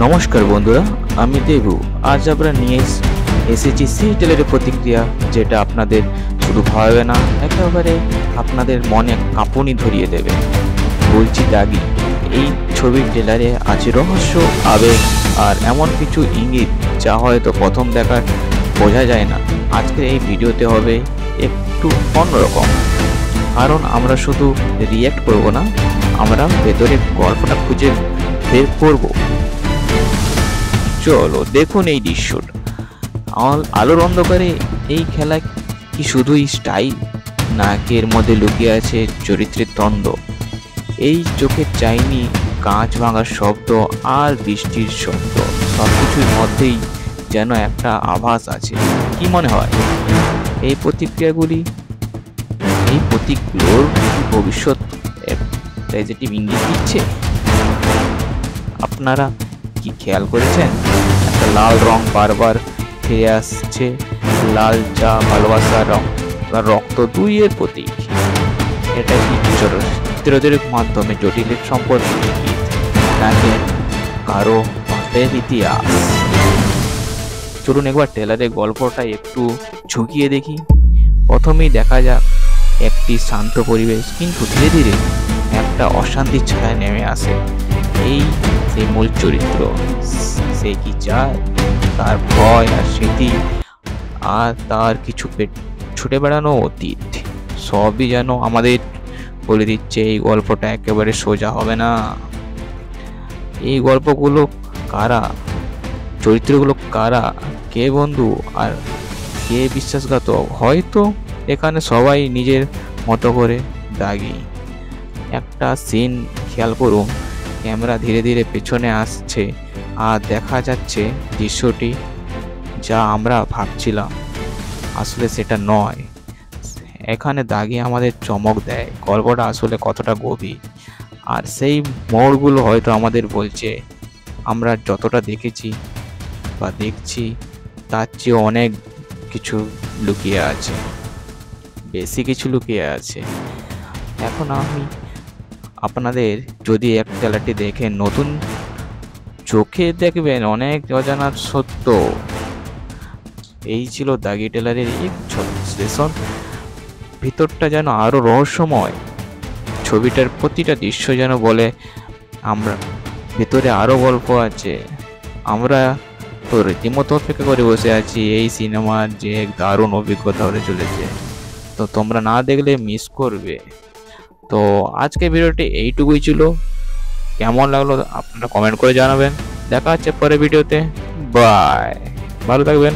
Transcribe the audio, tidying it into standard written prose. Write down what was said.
নমস্কার বন্ধুরা, আমি দেবু। আজ আমরা নিয়ে এসেছি সেই ট্রেলারের প্রতিক্রিয়া, যেটা আপনাদের শুধু ভাবে না, একেবারে আপনাদের মনে কাঁপুনি ধরিয়ে দেবে। বলছি দাগি। এই ছবির ট্রেলারে আছে রহস্য, আবেগ আর এমন কিছু ইঙ্গিত যা হয়তো প্রথম দেখার বোঝা যায় না। আজকের এই ভিডিওতে হবে একটু অন্যরকম, কারণ আমরা শুধু রিয়্যাক্ট করব না, আমরা ভেতরের গল্পটা খুঁজে বের করব। চলো দেখুন এই দৃশ্যটা। আলোর অন্ধকারে এই খেলা কি শুধুই স্টাইল, নাকি এর মধ্যে লুকিয়ে আছে চরিত্রের দ্বন্দ্ব? এই চোখের চাইনি, কাঁচ ভাঙার শব্দ আর বৃষ্টির শব্দ, সবকিছুর মধ্যেই যেন একটা আভাস আছে। কি মনে হয় এই প্রতীকগুলোর ভবিষ্যৎ পজিটিভ ইঙ্গিত দিচ্ছে? আপনারা কি খেয়াল করেছেন, একটা লাল রং বারবার ফিরে আসছে? লাল যা ভালোবাসার রং, রক্ত দুইয়ের প্রতীক। এটা কি চিত্রদের মাধ্যমে জটিলের সম্পর্ক ইঙ্গিত, নাকি কারো পাপের ইতিহাস? চলুন একবার ট্রেলারের গল্পটা একটু ঝুঁকিয়ে দেখি। প্রথমেই দেখা যাক একটি শান্ত পরিবেশ, কিন্তু ধীরে ধীরে একটা অশান্তির ছায়া নেমে আসে। সেই মূল চরিত্র, সে কি চায়, তার ভয় আর স্মৃতি আর তার কিছু ছুটে বেড়ানো অতীত, সবই যেন আমাদের বলে দিচ্ছে এই গল্পটা একেবারে সোজা হবে না। এই গল্পগুলো কারা, চরিত্রগুলো কারা, কে বন্ধু আর কে বিশ্বাসঘাতক? হয়তো এখানে সবাই নিজের মতো করে দাগি। একটা সিন খেয়াল করুন, ক্যামেরা ধীরে ধীরে পেছনে আসছে আর দেখা যাচ্ছে দৃশ্যটি যা আমরা ভাবছিলাম আসলে সেটা নয়। এখানে দাগি আমাদের চমক দেয় গল্পটা আসলে কতটা গভীর, আর সেই মোড়গুলো হয়তো আমাদের বলছে আমরা যতটা দেখেছি বা দেখছি তার চেয়ে অনেক কিছু লুকিয়ে আছে, বেশি কিছু লুকিয়ে আছে। এখন আমি আপনাদের যদি এক ট্রেলারটি দেখেন, নতুন চোখে দেখবেন অনেক অজানা সত্য। এই ছিল দাগি ট্রেলারের এক ছোট বিশ্লেষণ। ভিতরটা যেন আরো রহস্যময়, ছবিটার প্রতিটা দৃশ্য যেন বলে আমরা ভেতরে আরো গল্প আছে। আমরা তো রীতিমতো অপেক্ষা করে বসে আছি এই সিনেমার যে এক দারুণ অভিজ্ঞতা হতে চলেছে। তো তোমরা না দেখলে মিস করবে। তো আজকে ভিডিওটি এইটুকুই ছিল। কেমন লাগলো আপনারা কমেন্ট করে জানাবেন। দেখা হচ্ছে পরের ভিডিওতে। বাই, ভালো থাকবেন।